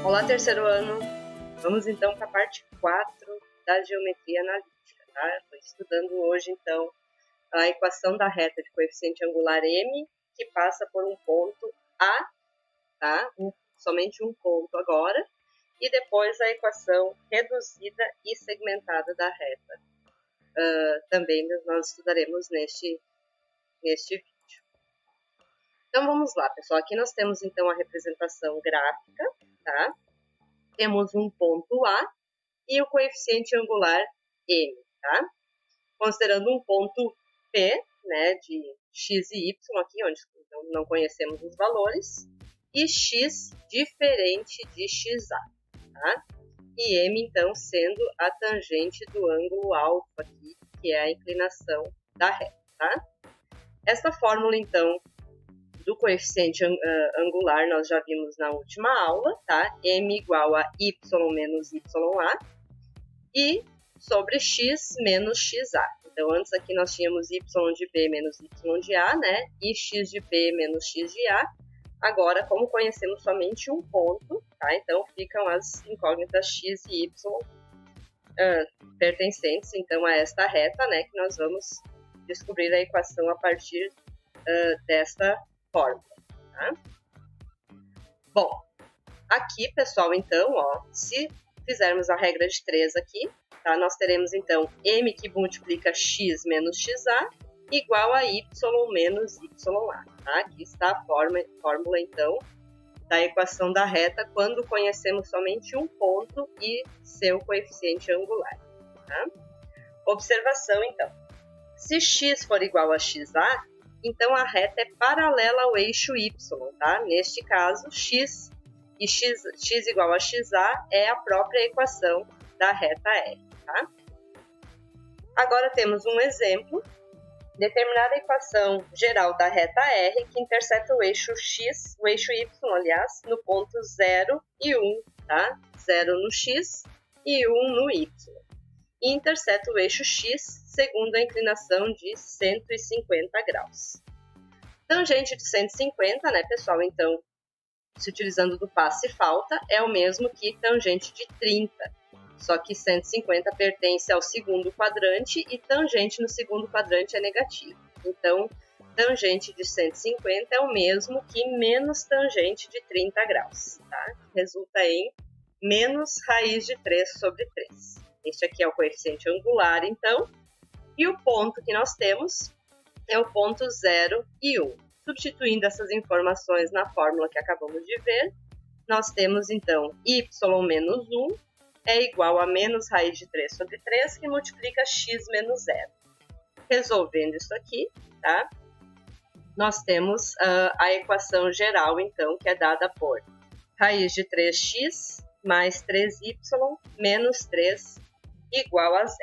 Olá, terceiro ano! Vamos então para a parte 4 da geometria analítica, tá? Estou estudando hoje então a equação da reta de coeficiente angular M, que passa por um ponto A, tá? Somente um ponto agora, e depois a equação reduzida e segmentada da reta. Também nós estudaremos neste vídeo. Então vamos lá, pessoal. Aqui nós temos então a representação gráfica, tá? Temos um ponto A e o coeficiente angular M, tá? Considerando um ponto P, né, de x e y aqui, onde não conhecemos os valores, e x diferente de xa, tá? E M, então, sendo a tangente do ângulo alfa aqui, que é a inclinação da reta, tá? Esta fórmula, então, do coeficiente angular nós já vimos na última aula, tá? M igual a y menos ya e sobre x menos xa. Então, antes aqui nós tínhamos y de b menos y de a, né? E x de b menos x de a. Agora, como conhecemos somente um ponto, tá? Então, ficam as incógnitas x e y pertencentes, então, a esta reta, né? Que nós vamos descobrir a equação a partir desta fórmula, tá? Bom, aqui, pessoal, então, ó, se fizermos a regra de 3 aqui, tá? Nós teremos, então, m que multiplica x menos xa igual a y menos ya, tá? Aqui está a fórmula, então, da equação da reta quando conhecemos somente um ponto e seu coeficiente angular, tá? Observação, então. Se x for igual a xa, então a reta é paralela ao eixo y, tá? Neste caso, x igual a xa é a própria equação da reta R, tá? Agora temos um exemplo. Determinar a equação geral da reta R que intercepta o eixo y, aliás, no ponto 0 e 1, tá? 0 no x e 1 no y. E intercepta o eixo x segundo a inclinação de 150 graus. Tangente de 150, né, pessoal? Então, se utilizando do passe e falta, é o mesmo que tangente de 30. Só que 150 pertence ao segundo quadrante e tangente no segundo quadrante é negativo. Então, tangente de 150 é o mesmo que menos tangente de 30 graus, tá? Resulta em menos raiz de 3 sobre 3. Este aqui é o coeficiente angular, então. E o ponto que nós temos é o ponto 0 e 1. Substituindo essas informações na fórmula que acabamos de ver, nós temos, então, y menos 1 é igual a menos raiz de 3 sobre 3, que multiplica x menos 0. Resolvendo isso aqui, tá? Nós temos a equação geral, então, que é dada por raiz de 3x mais 3y menos 3 igual a 0.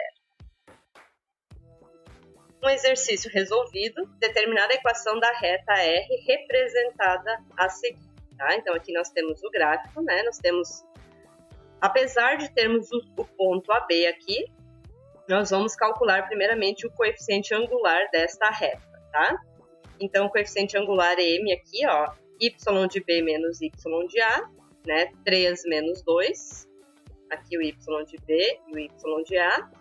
Um exercício resolvido, determinar a equação da reta R representada a seguir, tá? Então, aqui nós temos o gráfico, né? Nós temos, apesar de termos o ponto AB aqui, nós vamos calcular primeiramente o coeficiente angular desta reta, tá? Então, o coeficiente angular M aqui, ó, y de B menos y de A, né? 3 menos 2, aqui o y de B e o y de A,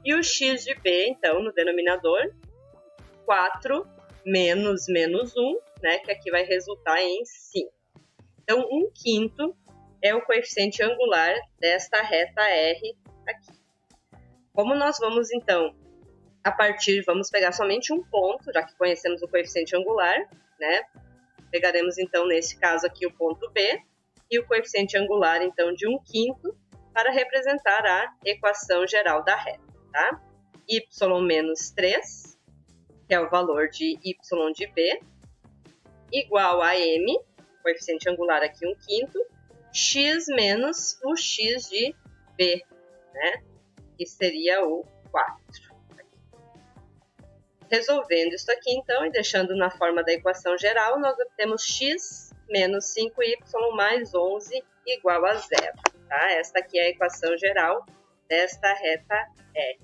e o x de B, então, no denominador, 4 menos 1, né? Que aqui vai resultar em 5. Então, 1/5 é o coeficiente angular desta reta R aqui. Como nós vamos, então, vamos pegar somente um ponto, já que conhecemos o coeficiente angular, né? Pegaremos, então, nesse caso aqui, o ponto B, e o coeficiente angular, então, de 1/5, para representar a equação geral da reta, tá? Y menos 3, que é o valor de y de B, igual a M, coeficiente angular aqui 1/5, x menos o x de B, né? Que seria o 4. Resolvendo isso aqui, então, e deixando na forma da equação geral, nós obtemos x menos 5y mais 11 igual a 0. Tá? Esta aqui é a equação geral desta reta R.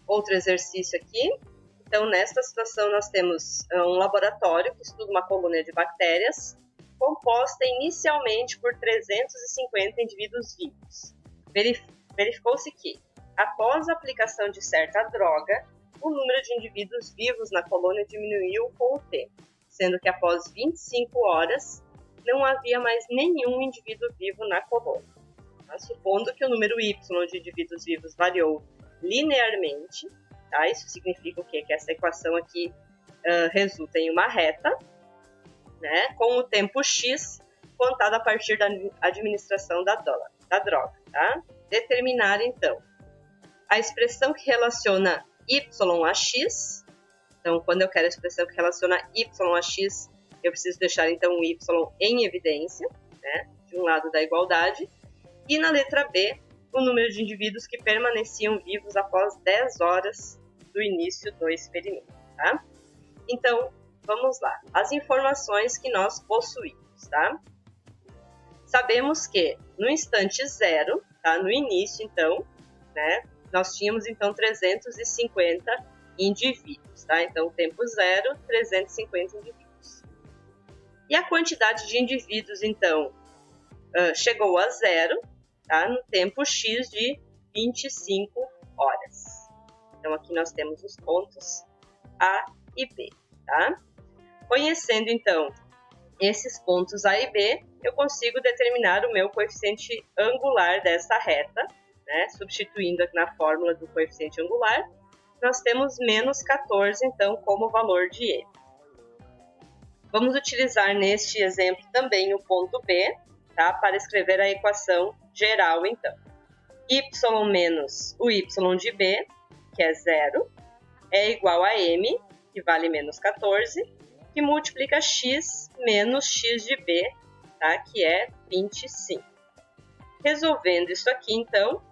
Outro exercício aqui. Então, nesta situação, nós temos um laboratório que estuda uma colônia de bactérias composta inicialmente por 350 indivíduos vivos. Verificou-se que, após a aplicação de certa droga, o número de indivíduos vivos na colônia diminuiu com o tempo, sendo que após 25 horas não havia mais nenhum indivíduo vivo na colônia. Tá? Supondo que o número Y de indivíduos vivos variou linearmente, tá? Isso significa o quê? Que essa equação aqui resulta em uma reta, né? Com o tempo x contado a partir da administração da droga. Tá? Determinar, então, a expressão que relaciona y a x. Então, quando eu quero a expressão que relaciona y a x, eu preciso deixar, então, o y em evidência, né? De um lado da igualdade. E na letra B, o número de indivíduos que permaneciam vivos após 10 horas do início do experimento. Tá? Então, vamos lá. As informações que nós possuímos. Tá? Sabemos que no instante zero, tá? No início, então, né? Nós tínhamos, então, 350 indivíduos. Tá? Então, tempo zero, 350 indivíduos. E a quantidade de indivíduos, então, chegou a zero, tá? No tempo x de 25 horas. Então, aqui nós temos os pontos A e B. Tá? Conhecendo, então, esses pontos A e B, eu consigo determinar o meu coeficiente angular dessa reta, né? Substituindo aqui na fórmula do coeficiente angular, nós temos menos 14, então, como valor de E. Vamos utilizar neste exemplo também o ponto B, tá? Para escrever a equação geral, então. Y menos o y de B, que é 0, é igual a m, que vale menos 14, que multiplica x menos x de B, tá? Que é 25. Resolvendo isso aqui, então,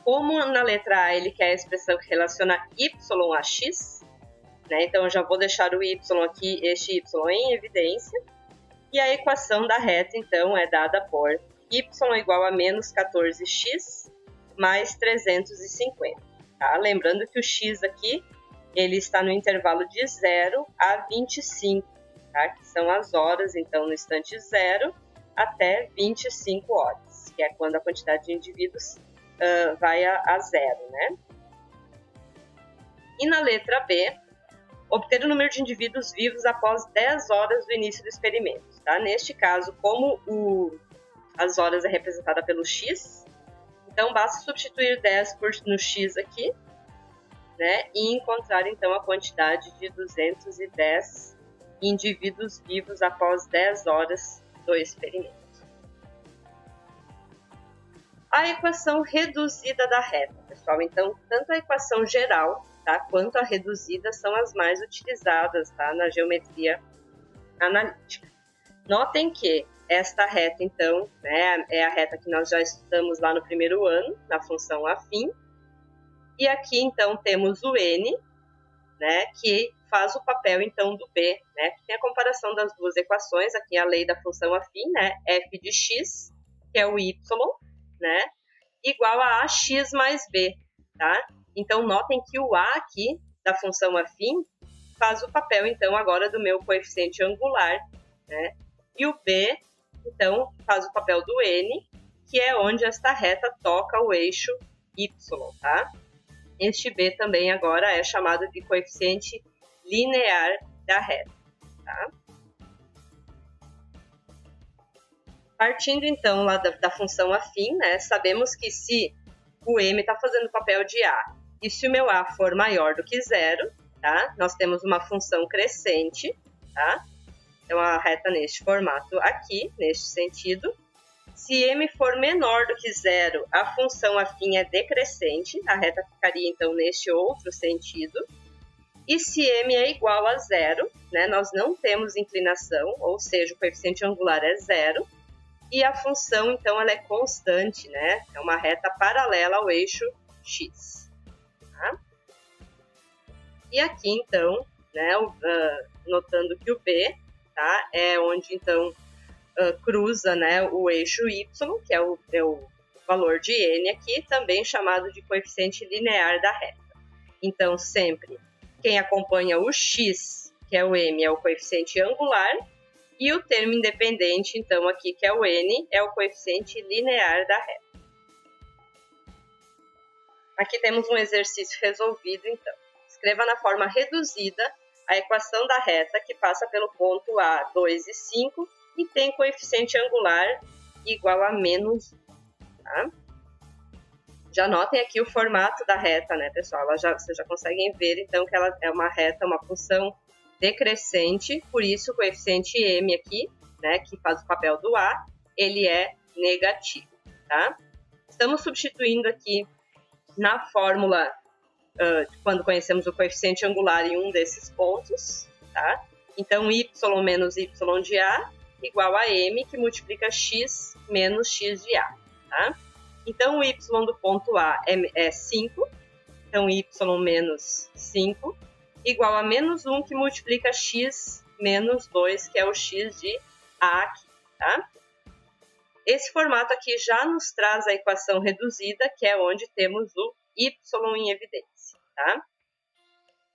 como na letra A ele quer a expressão que relaciona y a x, né? Então eu já vou deixar o y aqui, este y em evidência, e a equação da reta, então, é dada por y igual a menos 14x mais 350. Tá? Lembrando que o x aqui, ele está no intervalo de 0 a 25, tá? Que são as horas, então, no instante 0 até 25 horas, que é quando a quantidade de indivíduos vai a 0, né? E na letra B, obter o número de indivíduos vivos após 10 horas do início do experimento. Tá? Neste caso, como as horas é representada pelo x, então basta substituir 10 no x aqui, né? E encontrar então a quantidade de 210 indivíduos vivos após 10 horas do experimento. A equação reduzida da reta, pessoal. Então, tanto a equação geral, tá, quanto a reduzida são as mais utilizadas, tá, na geometria analítica. Notem que esta reta, então, né, é a reta que nós já estudamos lá no primeiro ano, na função afim. E aqui, então, temos o n, né, que faz o papel, então, do b, né, que tem a comparação das duas equações, aqui a lei da função afim, né, f de x, que é o y, né, igual a ax mais b, tá? Então, notem que o a aqui, da função afim, faz o papel, então, agora do meu coeficiente angular, né? E o b, então, faz o papel do n, que é onde esta reta toca o eixo y, tá? Este b também agora é chamado de coeficiente linear da reta, tá? Partindo, então, lá da função afim, né, sabemos que se o m está fazendo o papel de a e se o meu a for maior do que 0, tá, nós temos uma função crescente, tá? Então, a reta neste formato aqui, neste sentido. Se m for menor do que 0, a função afim é decrescente, a reta ficaria, então, neste outro sentido. E se m é igual a 0, né, nós não temos inclinação, ou seja, o coeficiente angular é 0, e a função, então, ela é constante, né? É uma reta paralela ao eixo x. Tá? E aqui, então, né, notando que o b, tá, é onde, então, cruza, né, o eixo y, que é o valor de n aqui, também chamado de coeficiente linear da reta. Então, sempre quem acompanha o x, que é o m, é o coeficiente angular, E o termo independente, então, aqui, que é o n, é o coeficiente linear da reta. Aqui temos um exercício resolvido, então. Escreva na forma reduzida a equação da reta que passa pelo ponto A, 2 e 5 e tem coeficiente angular igual a menos 1. Tá? Já notem aqui o formato da reta, né, pessoal? Vocês já conseguem ver, então, que ela é uma reta, uma função decrescente, por isso o coeficiente m aqui, né, que faz o papel do A, ele é negativo, tá? Estamos substituindo aqui na fórmula, quando conhecemos o coeficiente angular em um desses pontos, tá? Então, y menos y de A igual a m, que multiplica x menos x de A, tá? Então, o y do ponto A é 5, então y menos 5, igual a menos 1, que multiplica x menos 2, que é o x de A aqui, tá? Esse formato aqui já nos traz a equação reduzida, que é onde temos o y em evidência, tá?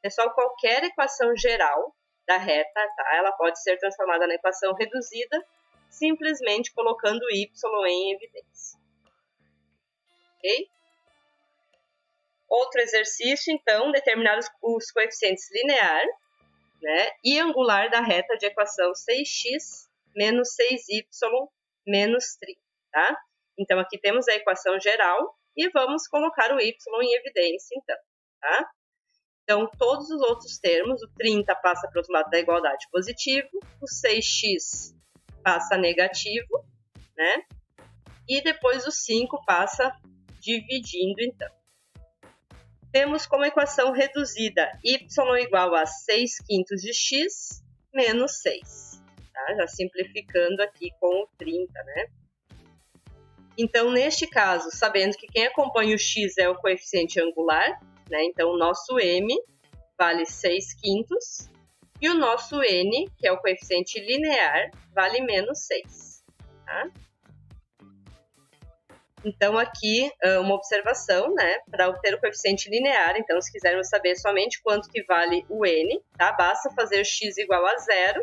Pessoal, qualquer equação geral da reta, tá? Ela pode ser transformada na equação reduzida, simplesmente colocando y em evidência. Ok? Outro exercício, então, determinar os coeficientes linear, né, e angular da reta de equação 6x menos 6y menos 30, tá? Então, aqui temos a equação geral e vamos colocar o y em evidência, então, tá? Então, todos os outros termos, o 30 passa para o outro lado da igualdade positivo, o 6x passa negativo, né? E depois o 5 passa dividindo, então. Temos como equação reduzida y igual a 6/5 de x menos 6. Tá? Já simplificando aqui com o 30, né? Então, neste caso, sabendo que quem acompanha o x é o coeficiente angular, né? Então, o nosso m vale 6/5 e o nosso n, que é o coeficiente linear, vale menos 6. Tá? Então, aqui, uma observação, né, para obter o coeficiente linear. Então, se quisermos saber somente quanto que vale o n, tá? Basta fazer x igual a 0,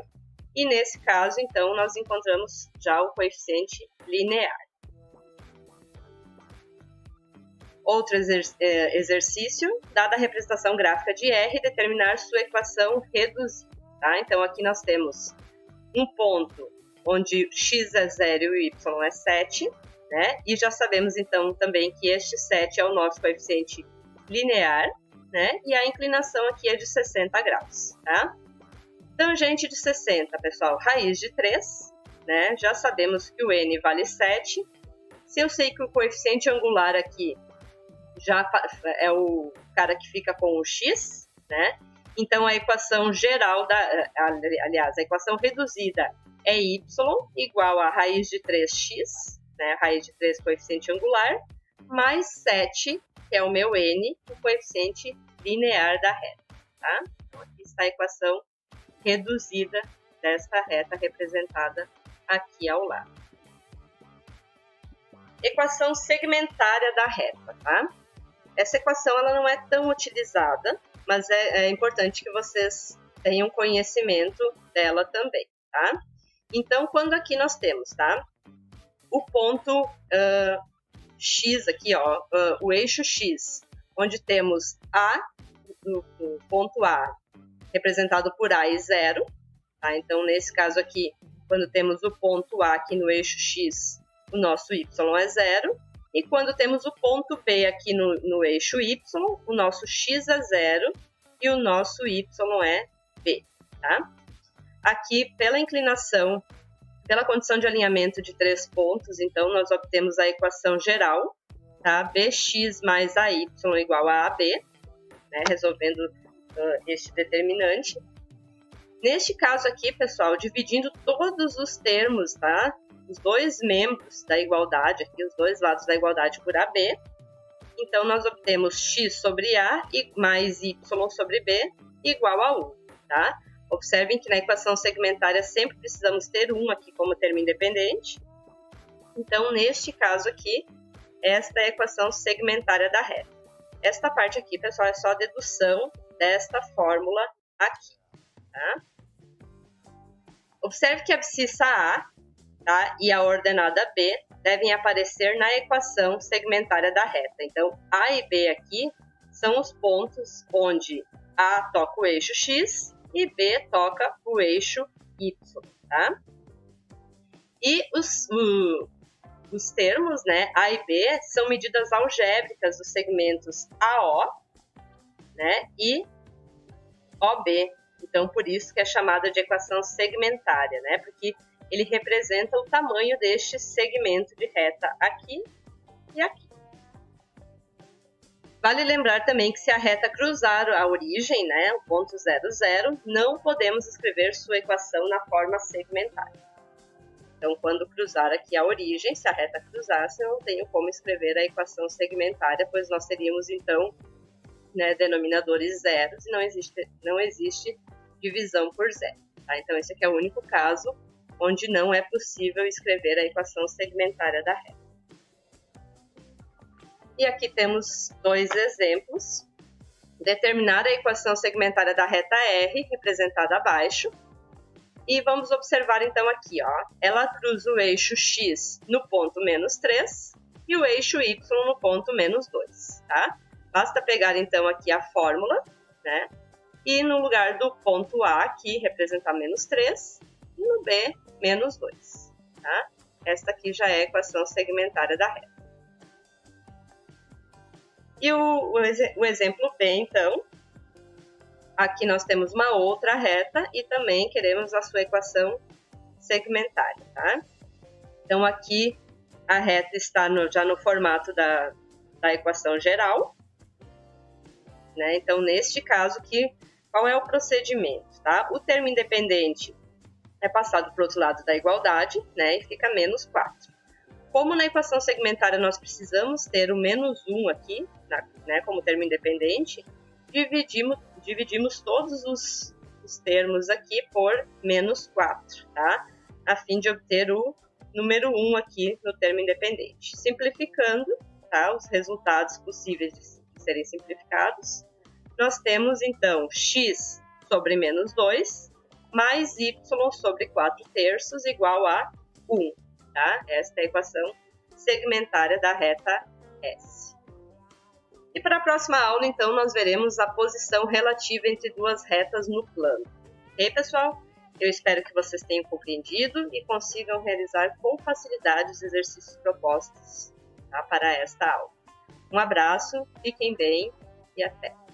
e nesse caso, então, nós encontramos já o coeficiente linear. Outro exercício, dada a representação gráfica de R, determinar sua equação reduzida. Tá? Então, aqui nós temos um ponto onde x é 0 e y é 7, né? E já sabemos, então, também que este 7 é o nosso coeficiente linear, né? E a inclinação aqui é de 60 graus, tá? Tangente de 60, pessoal, raiz de 3, né? Já sabemos que o n vale 7. Se eu sei que o coeficiente angular aqui já é o cara que fica com o x, né? Então, a equação geral, aliás, a equação reduzida é y igual a raiz de 3x, né, raiz de 3, coeficiente angular, mais 7, que é o meu n, o coeficiente linear da reta. Tá? Então, aqui está a equação reduzida desta reta representada aqui ao lado. Equação segmentária da reta. Tá? Essa equação ela não é tão utilizada, mas é importante que vocês tenham conhecimento dela também. Tá? Então, quando aqui nós temos, tá? O ponto x aqui, ó, o eixo x, onde temos A, o ponto A, representado por A e 0. Tá? Então, nesse caso aqui, quando temos o ponto A aqui no eixo x, o nosso y é 0. E quando temos o ponto B aqui no eixo y, o nosso x é 0 e o nosso y é b. Tá? Aqui, pela inclinação, pela condição de alinhamento de 3 pontos, então, nós obtemos a equação geral, tá? Bx mais AY igual a AB, né? Resolvendo este determinante. Neste caso aqui, pessoal, dividindo todos os termos, tá? Os dois membros da igualdade, aqui, os dois lados da igualdade por AB, então, nós obtemos x sobre A mais y sobre B igual a 1, tá? Observem que na equação segmentária sempre precisamos ter 1 aqui como termo independente. Então, neste caso aqui, esta é a equação segmentária da reta. Esta parte aqui, pessoal, é só a dedução desta fórmula aqui. Tá? Observe que a abscissa A, tá, e a ordenada B devem aparecer na equação segmentária da reta. Então, A e B aqui são os pontos onde A toca o eixo X e B toca o eixo Y, tá? E os termos, né, A e B, são medidas algébricas dos segmentos AO, né, e OB. Então, por isso que é chamada de equação segmentária, né, porque ele representa o tamanho deste segmento de reta aqui e aqui. Vale lembrar também que se a reta cruzar a origem, né, o ponto 0, 0, não podemos escrever sua equação na forma segmentária. Então, quando cruzar aqui a origem, se a reta cruzasse, eu não tenho como escrever a equação segmentária, pois nós teríamos, então, né, denominadores zeros e não existe divisão por zero. Tá? Então, esse aqui é o único caso onde não é possível escrever a equação segmentária da reta. E aqui temos dois exemplos. Determinar a equação segmentária da reta R, representada abaixo. E vamos observar então aqui, ó, ela cruza o eixo X no ponto menos 3 e o eixo Y no ponto menos 2, tá? Basta pegar então aqui a fórmula, né? E no lugar do ponto A aqui representar menos 3 e no B menos 2, tá? Esta aqui já é a equação segmentária da reta. E o exemplo B, então, aqui nós temos uma outra reta e também queremos a sua equação segmentária, tá? Então, aqui a reta está já no formato da equação geral, né? Então, neste caso aqui, qual é o procedimento, tá? O termo independente é passado para o outro lado da igualdade, né? E fica menos 4. Como na equação segmentária nós precisamos ter o menos 1 aqui, né? Como termo independente, dividimos todos os termos aqui por menos 4, tá? A fim de obter o número 1 aqui no termo independente. Simplificando, tá? Os resultados possíveis de serem simplificados, nós temos, então, x sobre menos 2 mais y sobre 4 terços igual a 1, tá? Esta é a equação segmentária da reta S. E para a próxima aula, então, nós veremos a posição relativa entre duas retas no plano. Ok, pessoal? Eu espero que vocês tenham compreendido e consigam realizar com facilidade os exercícios propostos, tá, para esta aula. Um abraço, fiquem bem e até!